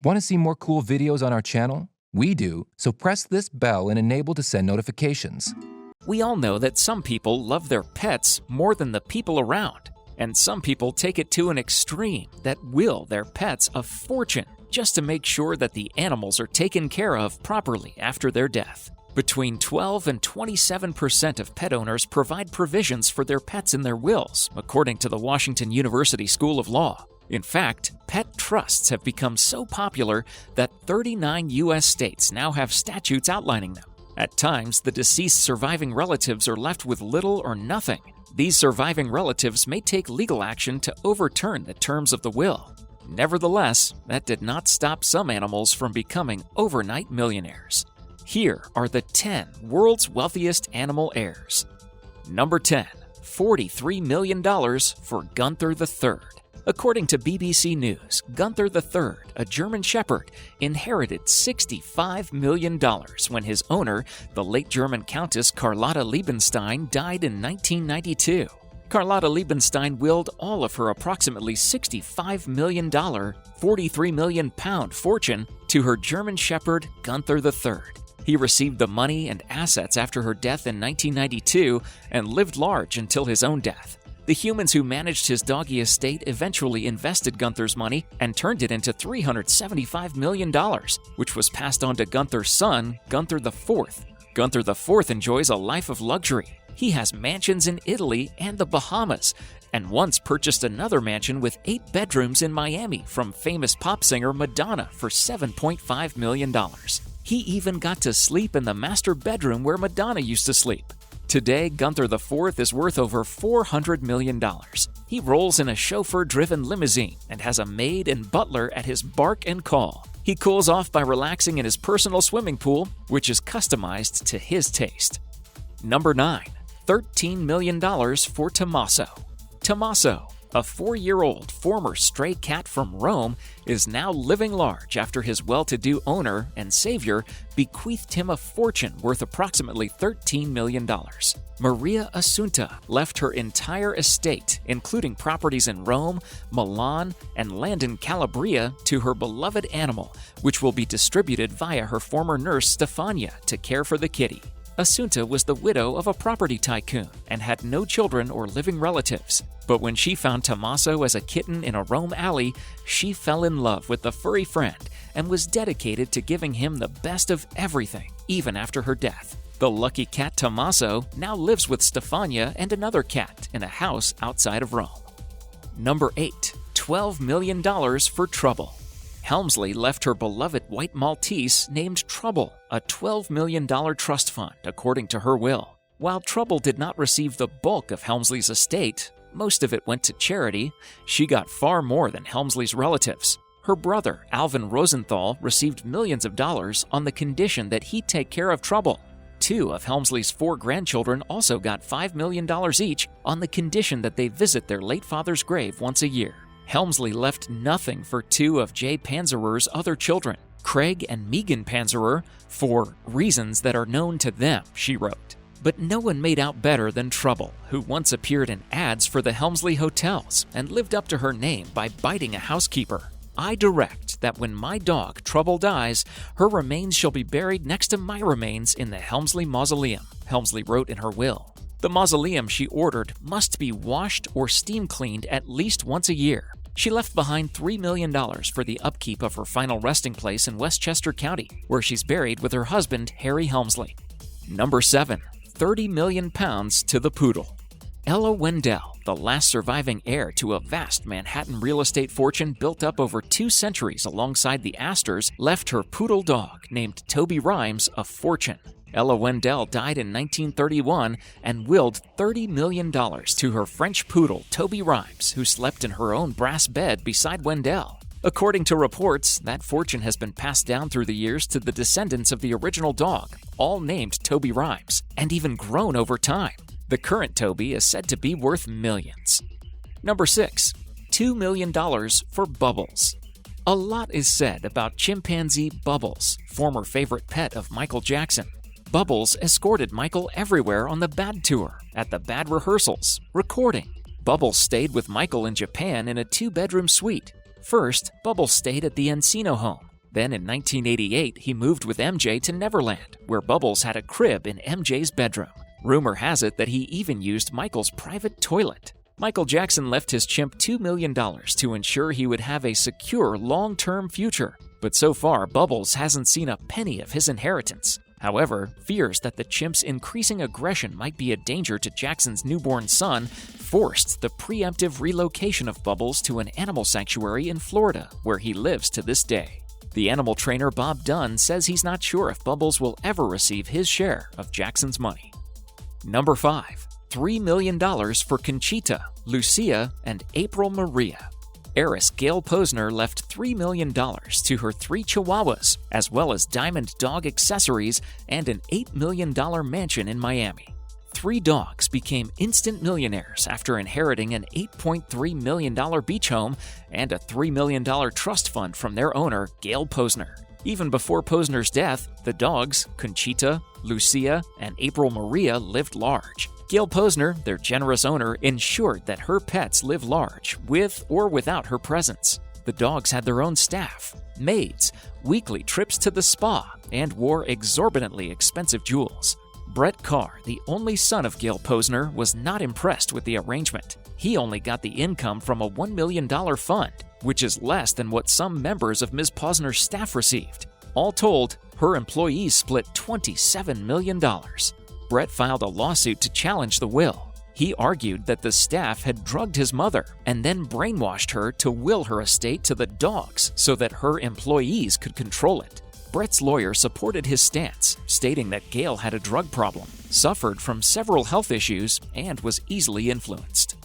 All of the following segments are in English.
Want to see more cool videos on our channel? We do, so press this bell and enable to send notifications. We all know that some people love their pets more than the people around, and some people take it to an extreme that will their pets a fortune just to make sure that the animals are taken care of properly after their death. Between 12 and 27% of pet owners provide provisions for their pets in their wills, according to the Washington University School of Law. In fact, pet trusts have become so popular that 39 U.S. states now have statutes outlining them. At times, the deceased surviving relatives are left with little or nothing. These surviving relatives may take legal action to overturn the terms of the will. Nevertheless, that did not stop some animals from becoming overnight millionaires. Here are the 10 world's wealthiest animal heirs. Number 10. $43 million for Gunther the Third. According to BBC News, Gunther the Third, a German shepherd, inherited $65 million when his owner, the late German Countess Carlotta Liebenstein, died in 1992. Carlotta Liebenstein willed all of her approximately $65 million, 43 million pound fortune to her German shepherd, Gunther the Third. He received the money and assets after her death in 1992 and lived large until his own death. The humans who managed his doggy estate eventually invested Gunther's money and turned it into $375 million, which was passed on to Gunther's son, Gunther the Fourth. Gunther the Fourth enjoys a life of luxury. He has mansions in Italy and the Bahamas, and once purchased another mansion with 8 bedrooms in Miami from famous pop singer Madonna for $7.5 million. He even got to sleep in the master bedroom where Madonna used to sleep. Today, Gunther the Fourth is worth over $400 million. He rolls in a chauffeur-driven limousine and has a maid and butler at his bark and call. He cools off by relaxing in his personal swimming pool, which is customized to his taste. Number 9. $13 million for Tommaso. Tommaso, a 4-year-old former stray cat from Rome, is now living large after his well-to-do owner and savior bequeathed him a fortune worth approximately $13 million. Maria Assunta left her entire estate, including properties in Rome, Milan, and land in Calabria, to her beloved animal, which will be distributed via her former nurse Stefania to care for the kitty. Assunta was the widow of a property tycoon and had no children or living relatives. But when she found Tommaso as a kitten in a Rome alley, she fell in love with the furry friend and was dedicated to giving him the best of everything, even after her death. The lucky cat Tommaso now lives with Stefania and another cat in a house outside of Rome. Number 8. $12 million for Trouble. Helmsley left her beloved white Maltese named Trouble, a $12 million trust fund, according to her will. While Trouble did not receive the bulk of Helmsley's estate, most of it went to charity, she got far more than Helmsley's relatives. Her brother, Alvin Rosenthal, received millions of dollars on the condition that he take care of Trouble. 2 of Helmsley's 4 grandchildren also got $5 million each on the condition that they visit their late father's grave once a year. Helmsley left nothing for 2 of Jay Panzerer's other children, Craig and Megan Panzerer, for reasons that are known to them, she wrote. But no one made out better than Trouble, who once appeared in ads for the Helmsley hotels and lived up to her name by biting a housekeeper. I direct that when my dog Trouble dies, her remains shall be buried next to my remains in the Helmsley Mausoleum, Helmsley wrote in her will. The mausoleum she ordered must be washed or steam cleaned at least once a year. She left behind $3 million for the upkeep of her final resting place in Westchester County, where she's buried with her husband, Harry Helmsley. Number 7. 30 million pounds to the Poodle. Ella Wendell, the last surviving heir to a vast Manhattan real estate fortune built up over 2 centuries alongside the Astors, left her poodle dog, named Toby Rhymes, a fortune. Ella Wendell died in 1931 and willed $30 million to her French poodle, Toby Rhymes, who slept in her own brass bed beside Wendell. According to reports, that fortune has been passed down through the years to the descendants of the original dog, all named Toby Rhymes, and even grown over time. The current Toby is said to be worth millions. Number 6. $2 million for Bubbles. A lot is said about chimpanzee Bubbles, former favorite pet of Michael Jackson. Bubbles escorted Michael everywhere on the Bad Tour, at the Bad rehearsals, recording. Bubbles stayed with Michael in Japan in a 2-bedroom suite. First, Bubbles stayed at the Encino home, Then in 1988, he moved with MJ to Neverland, where Bubbles had a crib in MJ's bedroom. Rumor has it that he even used Michael's private toilet. Michael Jackson left his chimp $2 million to ensure he would have a secure long-term future. But so far, Bubbles hasn't seen a penny of his inheritance. However, fears that the chimp's increasing aggression might be a danger to Jackson's newborn son forced the preemptive relocation of Bubbles to an animal sanctuary in Florida, where he lives to this day. The animal trainer Bob Dunn says he's not sure if Bubbles will ever receive his share of Jackson's money. Number 5. $3 million for Conchita, Lucia, and April Maria. Heiress Gail Posner left $3 million to her 3 chihuahuas, as well as diamond dog accessories and an $8 million mansion in Miami. 3 dogs became instant millionaires after inheriting an $8.3 million beach home and a $3 million trust fund from their owner, Gail Posner. Even before Posner's death, the dogs, Conchita, Lucia, and April Maria, lived large. Gail Posner, their generous owner, ensured that her pets live large, with or without her presence. The dogs had their own staff, maids, weekly trips to the spa, and wore exorbitantly expensive jewels. Brett Carr, the only son of Gail Posner, was not impressed with the arrangement. He only got the income from a $1 million fund, which is less than what some members of Ms. Posner's staff received. All told, her employees split $27 million. Brett filed a lawsuit to challenge the will. He argued that the staff had drugged his mother and then brainwashed her to will her estate to the dogs so that her employees could control it. Brett's lawyer supported his stance, stating that Gail had a drug problem, suffered from several health issues, and was easily influenced.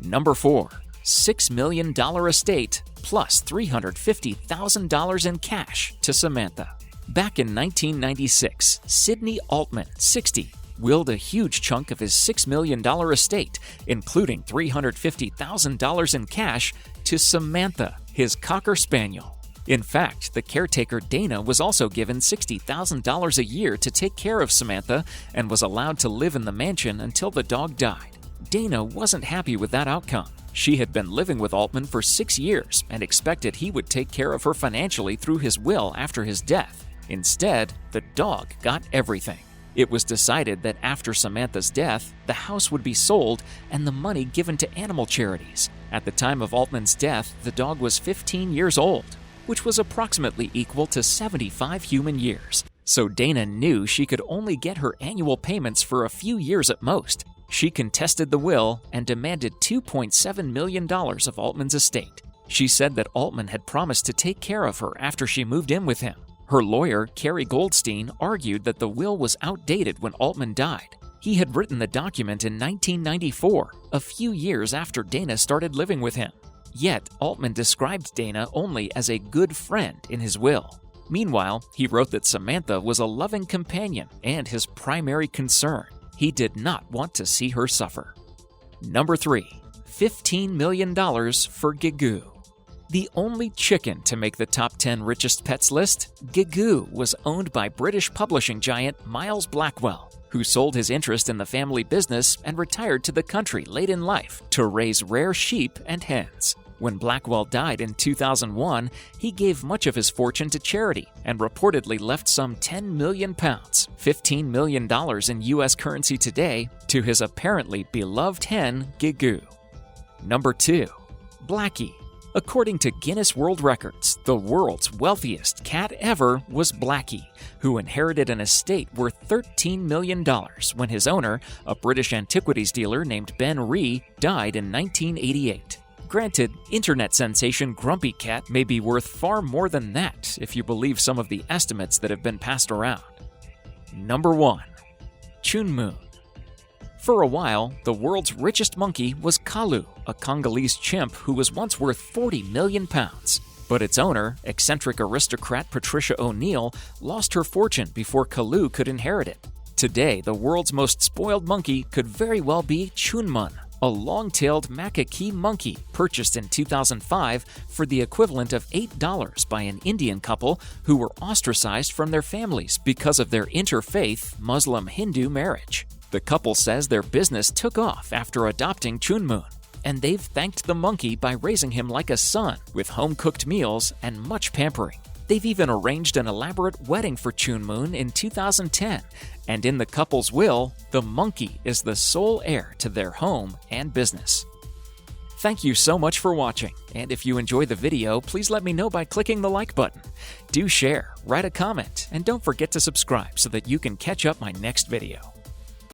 Number 4. $6 million estate plus $350,000 in cash to Samantha. Back in 1996, Sidney Altman, 60, willed a huge chunk of his $6 million estate, including $350,000 in cash, to Samantha, his Cocker Spaniel. In fact, the caretaker Dana was also given $60,000 a year to take care of Samantha and was allowed to live in the mansion until the dog died. Dana wasn't happy with that outcome. She had been living with Altman for 6 years and expected he would take care of her financially through his will after his death. Instead, the dog got everything. It was decided that after Samantha's death, the house would be sold and the money given to animal charities. At the time of Altman's death, the dog was 15 years old, which was approximately equal to 75 human years. So Dana knew she could only get her annual payments for a few years at most. She contested the will and demanded $2.7 million of Altman's estate. She said that Altman had promised to take care of her after she moved in with him. Her lawyer, Carrie Goldstein, argued that the will was outdated when Altman died. He had written the document in 1994, a few years after Dana started living with him. Yet, Altman described Dana only as a good friend in his will. Meanwhile, he wrote that Samantha was a loving companion and his primary concern. He did not want to see her suffer. Number 3. $15 million for Gigoo. The only chicken to make the top 10 richest pets list, Gigoo was owned by British publishing giant Miles Blackwell, who sold his interest in the family business and retired to the country late in life to raise rare sheep and hens. When Blackwell died in 2001, he gave much of his fortune to charity and reportedly left some £10 million, $15 million in U.S. currency today, to his apparently beloved hen, Gigoo. Number 2. Blackie. According to Guinness World Records, the world's wealthiest cat ever was Blackie, who inherited an estate worth $13 million when his owner, a British antiquities dealer named Ben Ree, died in 1988. Granted, internet sensation Grumpy Cat may be worth far more than that if you believe some of the estimates that have been passed around. Number 1. Chunmoon. For a while, the world's richest monkey was Kalu, a Congolese chimp who was once worth £40 million. But its owner, eccentric aristocrat Patricia O'Neill, lost her fortune before Kalu could inherit it. Today, the world's most spoiled monkey could very well be Chunmoon, a long-tailed macaque monkey purchased in 2005 for the equivalent of $8 by an Indian couple who were ostracized from their families because of their interfaith Muslim-Hindu marriage. The couple says their business took off after adopting Chunmoon, and they've thanked the monkey by raising him like a son with home-cooked meals and much pampering. They've even arranged an elaborate wedding for Chun Moon in 2010, and in the couple's will, the monkey is the sole heir to their home and business. Thank you so much for watching, and if you enjoyed the video, please let me know by clicking the like button. Do share, write a comment, and don't forget to subscribe so that you can catch up my next video.